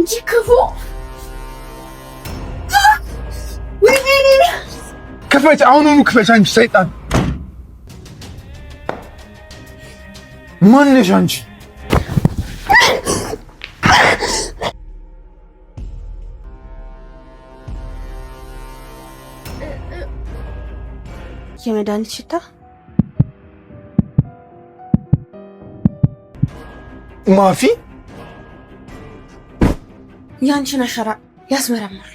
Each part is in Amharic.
አንቺ ክፉ ክፈች! አሁኑኑ ክፈች! አንቺ ሰይጣን ማን ነሽ አንቺ? የመድኃኒት ሽታ ማፊ ያንቺን አሻራ ያስመረምራል።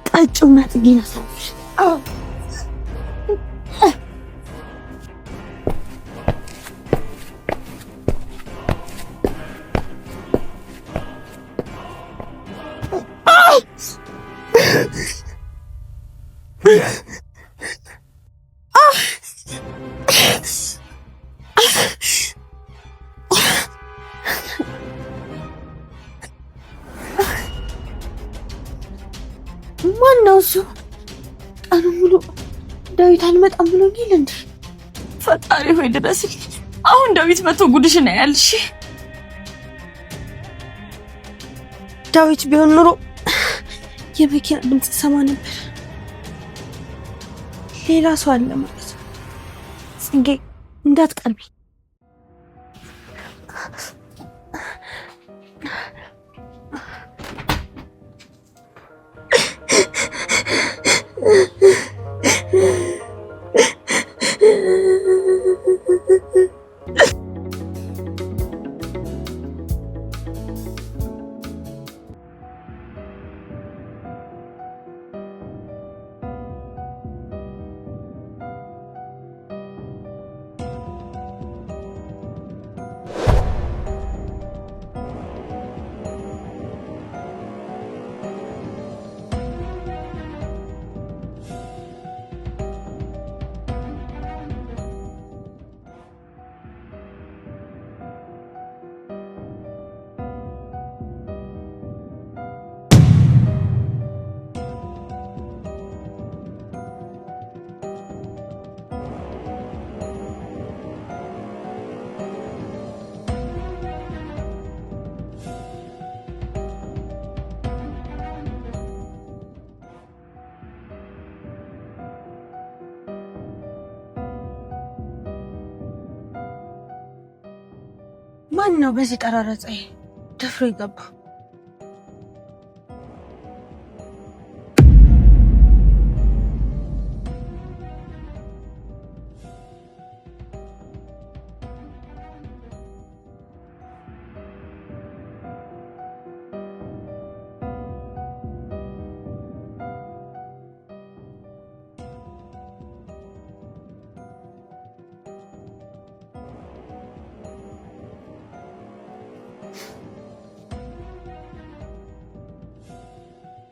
ጠጪውና ጥጌና ሰዎች ማነው እሱ? ቀኑን ሙሉ ዳዊት አልመጣም ብሎኛል እንዴ? ፈጣሪ ሆይ ድረስልኝ። አሁን ዳዊት መጥቶ ጉድሽን ያያል። እሺ ዳዊት ቢሆን ኑሮ የመኪና ድምፅ ሰማ ነበር። ሌላ ሰው አለ ማለት ነው። ጽጌ እንዳትቀርቢ። ማን ነው በዚህ ጠራራ ፀሐይ ደፍሮ ይገባ?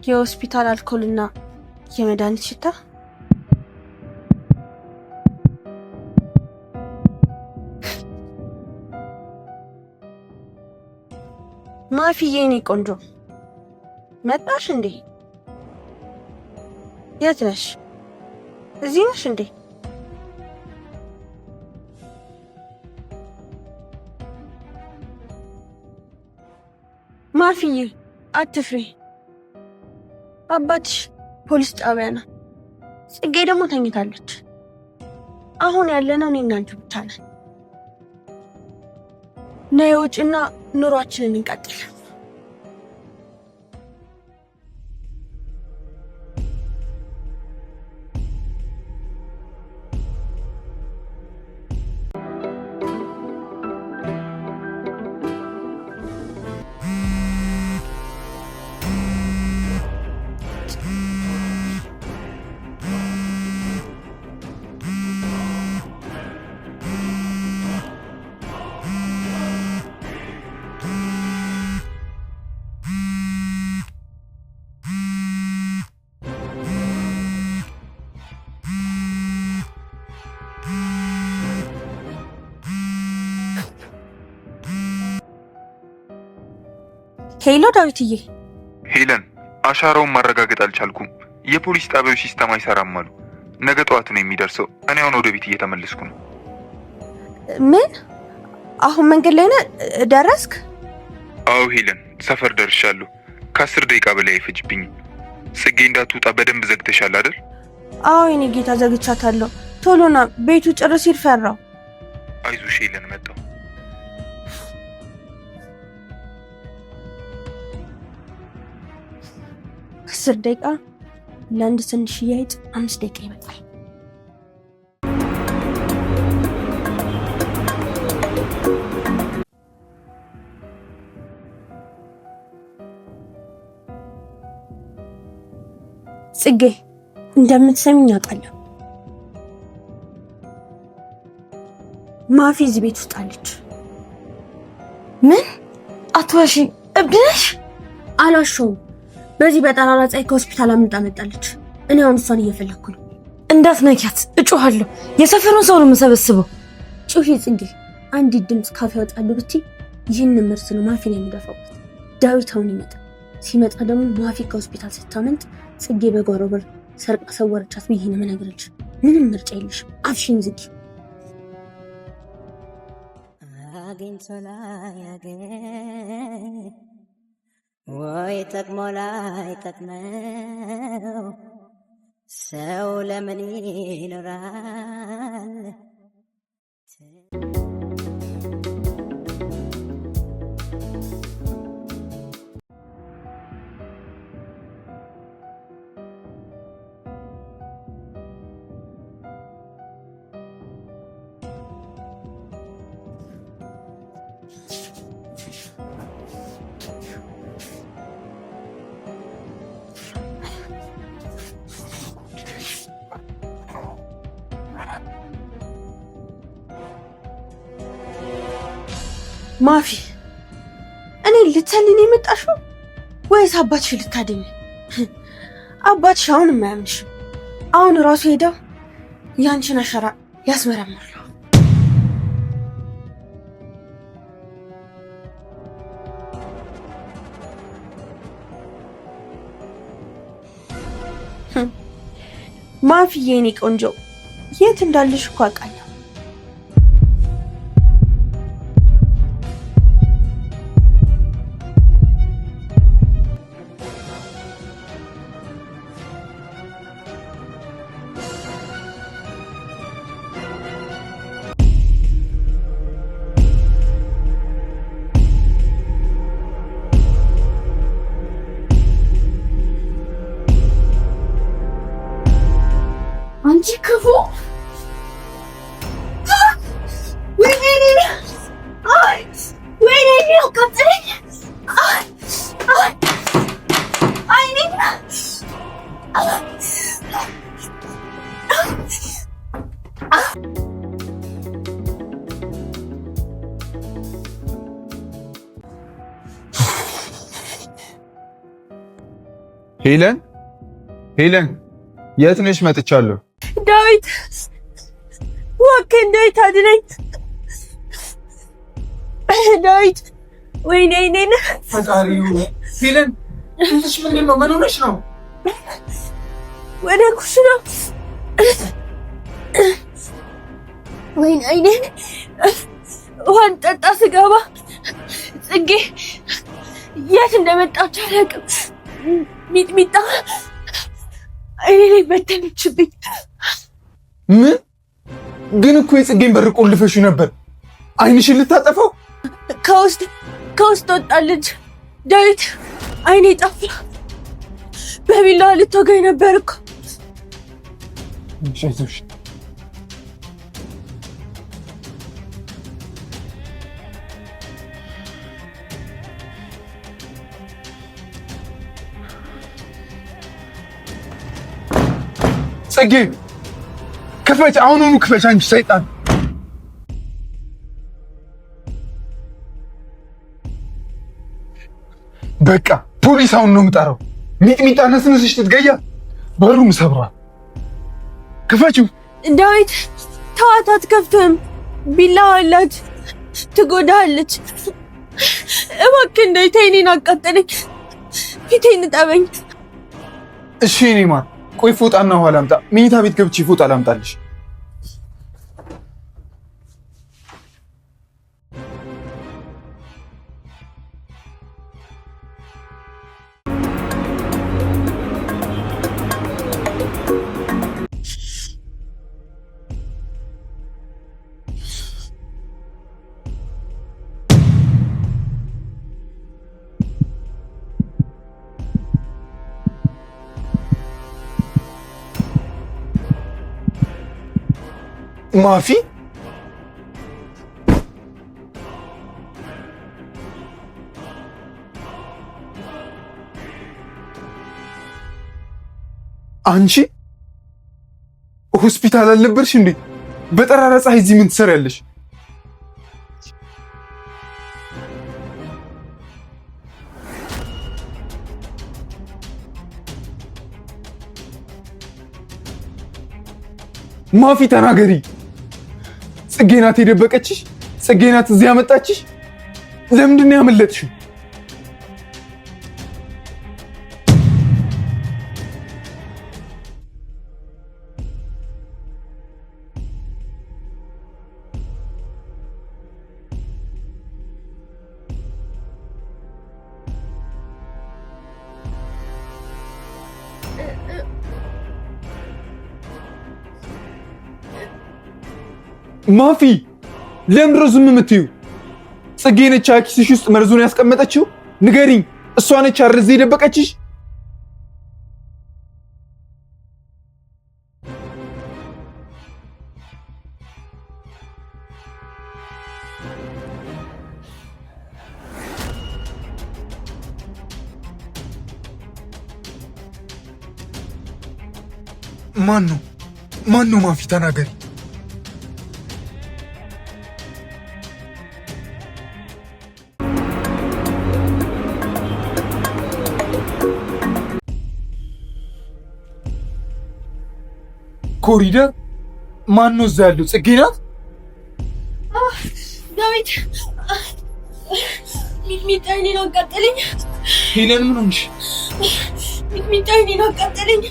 የሆስፒታል አልኮልና የመድኃኒት ሽታ ማፊዬ፣ የኔ ቆንጆ መጣሽ እንዴ? የት ነሽ? እዚህ ነሽ እንዴ? ማፊዬ አትፍሪ። አባትሽ ፖሊስ ጣቢያ ነው። ጽጌ ደግሞ ተኝታለች። አሁን ያለነው እኔና አንቺ ብቻ ነን። ነይ ውጭና ኑሯችንን እንቀጥል። ሄሎ ዳዊትዬ። ሄለን አሻራውን ማረጋገጥ አልቻልኩም። የፖሊስ ጣቢያው ሲስተም አይሰራም አሉ። ነገ ጠዋት ነው የሚደርሰው። እኔ አሁን ወደ ቤት እየተመለስኩ ነው። ምን? አሁን መንገድ ላይ ነህ? ደረስክ? አዎ ሄለን ሰፈር ደርሻለሁ። ከ10 ደቂቃ በላይ አይፈጅብኝም። ጽጌ እንዳትወጣ በደንብ ዘግተሻል አይደል? አዎ የኔ ጌታ ዘግቻታለሁ። ቶሎና ቤቱ ጭር ሲል ፈራው። አይዞሽ ሄለን መጣሁ። አስር ደቂቃ ለአንድ ትንሽዬ አይጥ 5 ደቂቃ ይበቃል። ጽጌ እንደምትሰሚኝ አውቃለሁ። ማፊ እዚህ ቤት ውስጥ አለች። ምን? አትዋሺ፣ እብድ ነሽ። አልዋሸሁም። በዚህ በጠራራ ፀሐይ ከሆስፒታል አምልጣ መጣለች። እኔ አሁን እሷን እየፈለኩ ነው። እንዳትነኪያት፣ እጮሃለሁ። የሰፈሩን ሰው ነው የምሰበስበው። ጩሂ ጽጌ። አንዲት ድምፅ ካፌ ያወጣለሁ ብትይ ይህን ምርስ ነው ማፊን የሚደፋበት። ዳዊት አሁን ይመጣል። ሲመጣ ደግሞ ማፊ ከሆስፒታል ስታመልጥ ጽጌ በጓሮ በር ሰርቃ ሰወረቻት ብዬ ነው የምነግርልሽ። ምንም ምርጫ የለሽም። አፍሽን ዝጊ። አግኝቶ ላያገኝ ወይ ጠቅሞ ላይጠቅመው ሰው ለምን ይኖራል? ማፊ እኔ ልትሰልኝ የመጣሽው ወይስ አባትሽ ልታደኝ? አባትሽ አሁን የማያምንሽ አሁን ራሱ ሄደው ያንቺን አሻራ ያስመረምራሉ። ማፊ የኔ ቆንጆ የት እንዳለሽ እኮ አውቃለሁ። አንቺ ክፉ! ሄለን ሄለን፣ የት ነሽ? መጥቻለሁ። ዳዊት እባክህ ዳዊት አድነኝ። ዳዊት ወይኔ አይኔን ፈጣሪው። ሄለን እንትሽ ምንድን ነው? ምን ሆነሽ ነው? ወደ ኩሽና ወይኔ አይኔን ውሃን ጠጣ ስገባ ጽጌ የት እንደመጣች አላውቅም። ሚጥሚጣ አይኔ ላይ በተነችብኝ። ምን? ግን እኮ የጽጌን በር ቆልፈሽ ነበር። አይንሽን ልታጠፋው ከውስጥ ወጣለች። ዳዊት አይኔ ጠፋ። በቢላዋ ልትወጋኝ ነበር እኮ። አይዞሽ። ጽጌ ክፈች፣ አሁኑኑ ክፈች አንቺ ሰይጣን። በቃ ፖሊስ አሁን ነው የምጠራው። ሚጥሚጣ ነስነስሽ ትትገያ በሩም ሰብሯል። ክፈችው። ዳዊት ተዋት፣ አትከፍትም። ቢላዋ አላት፣ ትጎዳለች። እባክህ ዳዊት አይኔን አቃጠለኝ። ፊቴን ጠበኝ። እሺ እኔ ማር ቆይ ፎጣና ውሃ ላምጣ። መኝታ ቤት ገብቼ ፎጣ ላምጣልሽ። ማፊ አንቺ ሆስፒታል አልነበርሽ እንዴ? በጠራራ ፀሐይ እዚህ ምን ትሰሪያለሽ? ማፊ ተናገሪ። ጽጌ ናት የደበቀችሽ? ጽጌ ናት እዚህ ያመጣችሽ? ለምንድን ነው ያመለጥሽው? ማፊ ለምንድን ነው ዝም የምትይው? ጽጌ ነች ኪስሽ ውስጥ መርዙን ያስቀመጠችው? ንገሪኝ፣ እሷ ነች አርዝ የደበቀችሽ? ማን ነው? ማፊ ተናገሪ። ኮሪደር ማን ነው እዛ ያለው? ጽጌ ናት? ዳዊት ሚጥሚጣ እኔን አቃጠለኝ። ሄለን ምን ሆንሽ? ሚጥሚጣ እኔን አቃጠለኝ።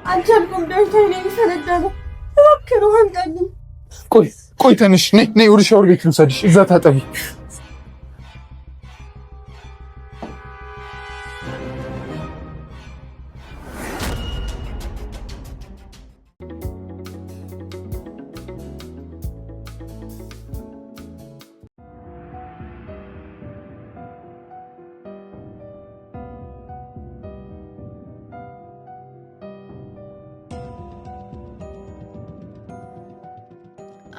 አልቻልኩም ዳዊት፣ እኔን ፈነዳ ነው። እባክህ ነው አምጣልኝ። ቆይ ተነሽ፣ ነይ ወደ ሻወር ቤት ልውሰድሽ፣ እዛ ታጠቢ።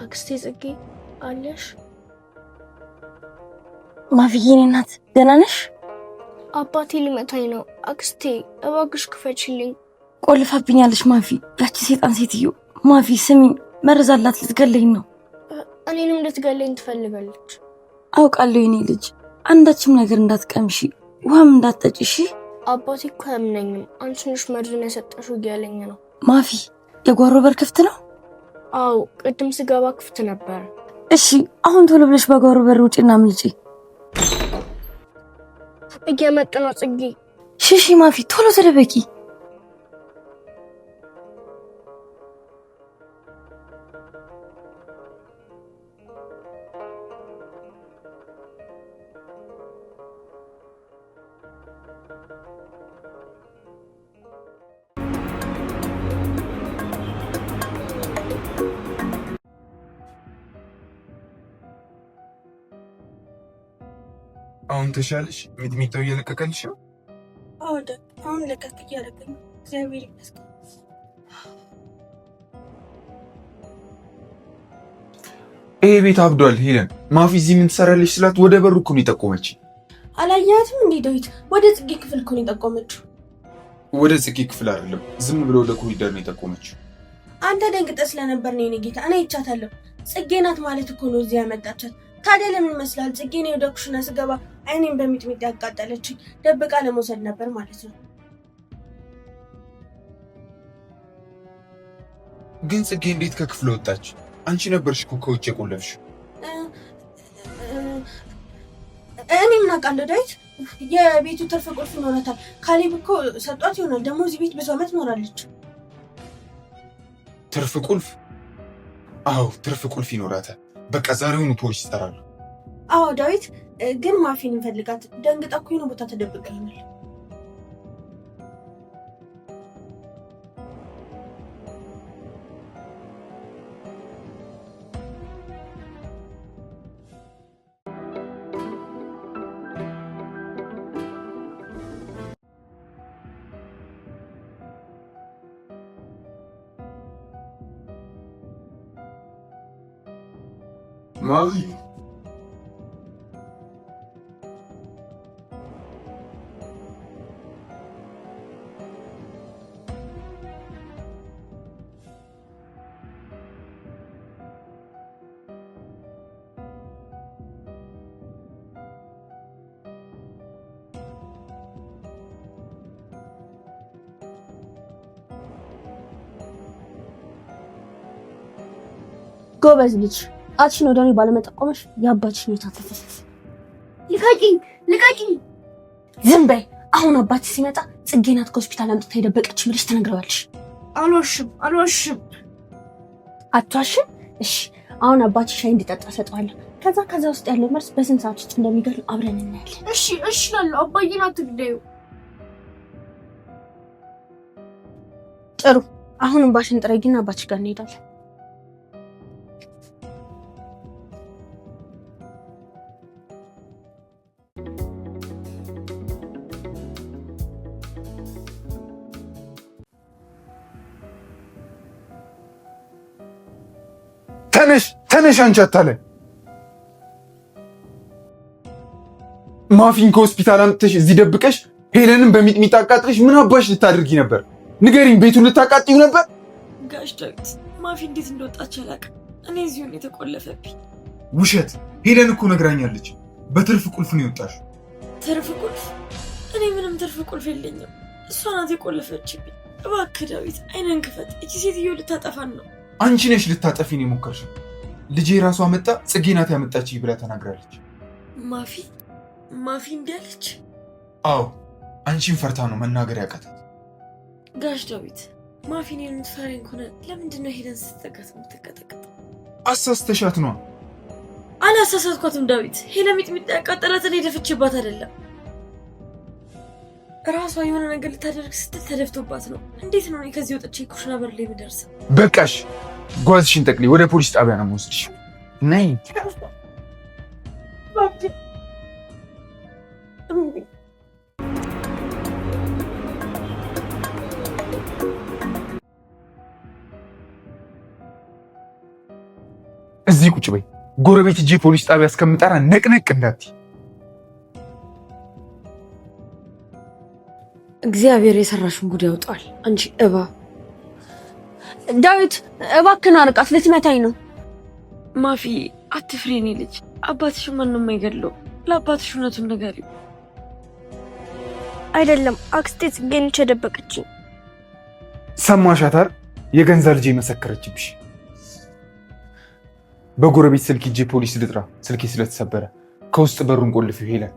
አክስቴ ጽጌ አለሽ? ማፊዬ የኔ እናት ደህና ነሽ? አባቴ ሊመታኝ ነው። አክስቴ እባክሽ ክፈችልኝ። ቆልፋብኛለሽ ማፊ። ያቺ ሴጣን ሴትዮ ማፊ ስሚኝ፣ መርዝ አላት፣ ልትገለኝ ነው። እኔንም ልትገለኝ ትፈልጋለች። አውቃለሁ የኔ ልጅ፣ አንዳችም ነገር እንዳትቀምሺ፣ ውሃም እንዳትጠጪ እሺ? አባቴ እኮ አያምነኝም። አንቺ ነሽ መርዙን የሰጠሽው እያለኝ ነው። ማፊ የጓሮ በር ክፍት ነው? አዎ ቅድም ስገባ ክፍት ነበር። እሺ አሁን ቶሎ ብለሽ በጓሮ በር ውጪና አምልጪ። እየመጡ ነው ጽጌ። ሽሺ ማፊ ቶሎ ተደበቂ። አሁን ተሻለሽ? ሚጥሚጣው እየለቀቀልሽ ነው? አዎ አሁን ለቀቅ እያደረገኝ፣ እግዚአብሔር ይመስገን። ይሄ ቤት አብዷል። ሄለን ማፊ እዚህ ምን ትሰራለች ስላት ወደ በሩ እኮ ነው የጠቆመች። አላያትም እንዴ ዳዊት? ወደ ጽጌ ክፍል እኮ ነው የጠቆመችው። ወደ ጽጌ ክፍል አይደለም፣ ዝም ብሎ ለኮሪደር ነው የጠቆመችው። አንተ ደንግጠህ ስለነበር ነው የኔ ጌታ። እኔ ይቻታለሁ። ጽጌ ናት ማለት እኮ ነው እዚህ ያመጣቻት። ታዲያ ለምን ይመስላል? ጽጌ ነው ወደ ኩሽና ስገባ አይኔን በሚጥሚጣ ያቃጠለችኝ። ደብቃ ለመውሰድ ነበር ማለት ነው። ግን ጽጌ እንዴት ከክፍል ወጣች? አንቺ ነበርሽ እኮ ከውጭ የቆለፍሽ። እኔ ምን አውቃለሁ ዳዊት። የቤቱ ትርፍ ቁልፍ ይኖራታል። ካሌብ እኮ ሰጧት ይሆናል። ደግሞ እዚህ ቤት ብዙ ዓመት ኖራለች። ትርፍ ቁልፍ? አዎ ትርፍ ቁልፍ ይኖራታል። በቃ ዛሬውኑ ፖሊስ ይጠራሉ። አዎ ዳዊት፣ ግን ማፊን እንፈልጋት። ደንግጣ እኮ የሆነ ቦታ ተደብቀናል። ማፊ ጎበዝ ልጅ። አትሽን ወደ እኔ ባለመጠቆምሽ የአባትሽን የታተፈ ልቀቂኝ፣ ልቀቂኝ። ዝም በይ። አሁን አባትሽ ሲመጣ ጽጌ ናት ከሆስፒታል አምጥታ የደበቀች ብለሽ ትነግረዋለሽ። አልዋሽም። አትዋሽም? እሺ፣ አሁን አባትሽ ሻይ እንዲጠጣ ሰጠዋለሁ። ከዛ ውስጥ ያለው መልስ በስንት ሰዓት ውስጥ እንደሚገርም አብረን እናያለን። እሺ እላለሁ። አባዬን አትግደዩ። ጥሩ። አሁን እምባሽን ጥረጊና አባትሽ ጋር እንሄዳለን። ተነሽ አንቺ አታለን። ማፊን ከሆስፒታል አምጥተሽ እዚህ ደብቀሽ ሄለንን በሚጥሚጣ አቃጥለሽ ምን አባሽ ልታደርጊ ነበር? ንገሪኝ። ቤቱን ልታቃጥዩ ነበር? ጋሽ ዳዊት፣ ማፊ እንዴት እንደወጣች አላውቅም። እኔ እዚሁ ነው የተቆለፈብኝ። ውሸት። ሄለን እኮ ነግራኛለች። በትርፍ ቁልፍ ነው የወጣሽው። ትርፍ ቁልፍ? እኔ ምንም ትርፍ ቁልፍ የለኝም። እሷ ናት የቆለፈችብኝ። እባክህ ዳዊት አይነን ክፈት። እቺ ሴትዮ ልታጠፋን ነው። አንቺ ነሽ ልታጠፊን የሞከርሽው። ልጄ ራሷ መጣ ጽጌ ናት ያመጣችኝ ብላ ተናግራለች። ማፊ እንዲህ አለች? አዎ፣ አንቺን ፈርታ ነው መናገር ያቃታት። ጋሽ ዳዊት፣ ማፊን የምትፈሪኝ ከሆነ ለምንድን ነው ሄደን ስትጠጋት የምትቀጠቀጥ? አሳስተሻት ነው። አላሳሳትኳትም ዳዊት። ሄለ ሚጥሚጣ ያቃጠላትን የደፈችባት አይደለም። ራሷ የሆነ ነገር ልታደርግ ስትል ተደፍቶባት ነው። እንዴት ነው እኔ ከዚህ ወጥቼ ኩሽና በር ላይ የምደርሰው? በቃሽ፣ ጓዝሽን ጠቅሊ። ወደ ፖሊስ ጣቢያ ነው የምወስድሽ። ነይ። እዚህ ቁጭ በይ። ጎረቤት እጄ ፖሊስ ጣቢያ እስከምጠራ ነቅነቅ እንዳትይ። እግዚአብሔር የሰራሽን ጉድ ያውጣል። አንቺ እባ። ዳዊት እባክህን አርቃት፣ ልትመታኝ ነው። ማፊ አትፍሪ፣ የኔ ልጅ። አባትሽ ማንም አይገድለው። ለአባትሽ እውነቱን ንገሪው። አይደለም አክስቴ ጽጌን የደበቀችኝ። ሰማሻት አይደል? የገንዛ ልጄ መሰከረችብሽ። በጎረቤት ስልክ እጄ ፖሊስ ልጥራ፣ ስልኬ ስለተሰበረ። ከውስጥ በሩን ቆልፊው ሄለን።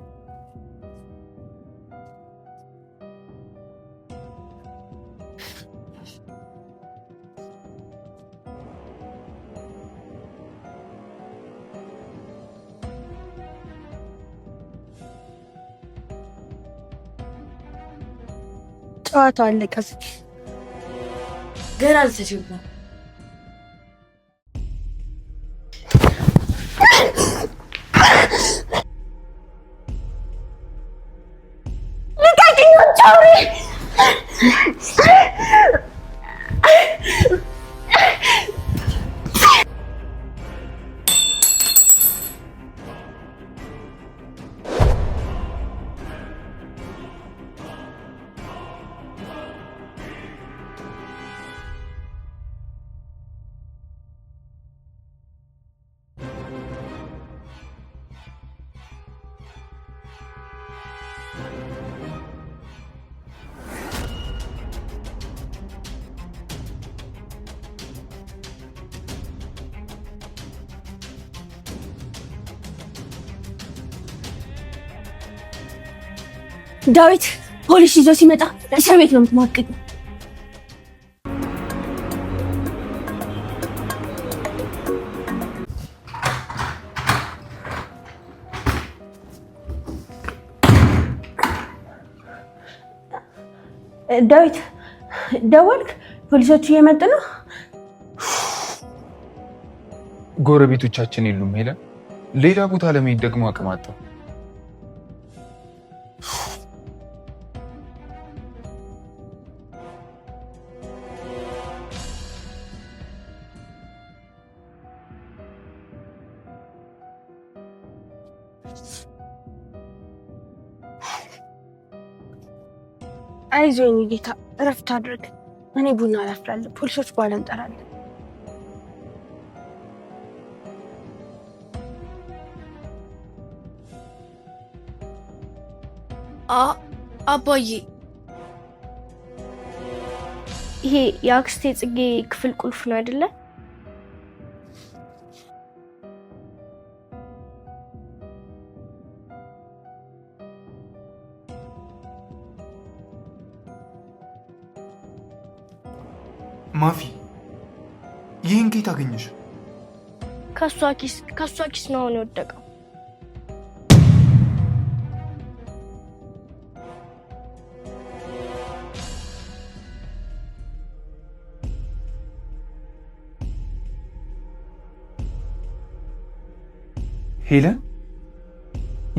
ጨዋታው አለቀ። ገና አልተጀመረም። ልቀቂኝ ቻውሪ። ዳዊት ፖሊስ ይዞ ሲመጣ እስር ቤት ነው የምትማቅቅ። ዳዊት ደወልክ? ፖሊሶቹ እየመጡ ነው። ጎረቤቶቻችን የሉም ሄለን። ሌላ ቦታ ለመሄድ ደግሞ አቅም አጣሁ። አይዞኝ ጌታ፣ እረፍት አድርግ። እኔ ቡና አላፍላለሁ። ፖሊሶች በኋላ እንጠራለን። አባዬ፣ ይሄ የአክስቴ ጽጌ ክፍል ቁልፍ ነው አይደለ? ማፊ፣ ይህን ከየት አገኘሽ? ከሷ ኪስ ነው አሁን የወደቀው። ሄለን፣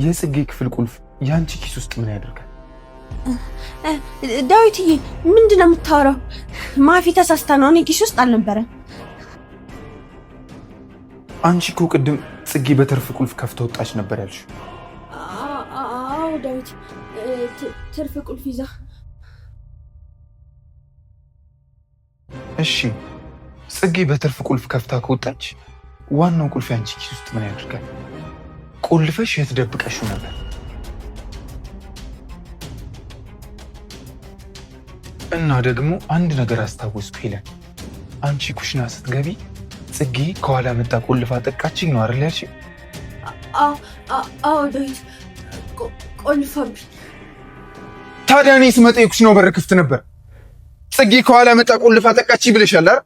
የጽጌ ክፍል ቁልፍ የአንቺ ኪስ ውስጥ ምን ያደርጋል? ዳዊትዬ፣ ምንድን ነው የምታወራው? ማፊ ተሳስታ ነው። እኔ ኪስ ውስጥ አልነበረም። አንቺ እኮ ቅድም ጽጌ በትርፍ ቁልፍ ከፍታ ወጣች ነበር ያልሽ። አዎ ዳዊት፣ ትርፍ ቁልፍ ይዛ። እሺ፣ ጽጌ በትርፍ ቁልፍ ከፍታ ከወጣች ዋናው ቁልፍ የአንቺ ኪስ ውስጥ ምን ያደርጋል? ቆልፈሽ የት ደብቀሽው ነበር? እና ደግሞ አንድ ነገር አስታወስኩ ሄለን፣ አንቺ ኩሽና ስትገቢ ጽጌ ከኋላ መጣ ቆልፋ ጠቃችኝ ነው አይደል ያልሽኝ? አዎ ዳዊት፣ ቆልፋብኝ። ታዲያ እኔ ስመጣ የኩሽናው በር ክፍት ነበር። ጽጌ ከኋላ መጣ ቆልፋ ጠቃችኝ ብለሻል አይደል?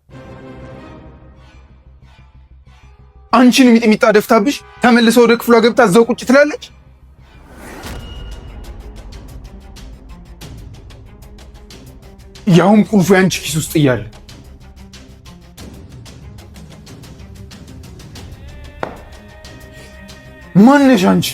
አንቺን ሚጥሚጣ ደፍታብሽ ተመልሰ ወደ ክፍሏ ገብታ እዛው ቁጭ ትላለች። ያውም ቁልፉ ያንቺ ኪስ ውስጥ እያለ። ማነሽ አንቺ?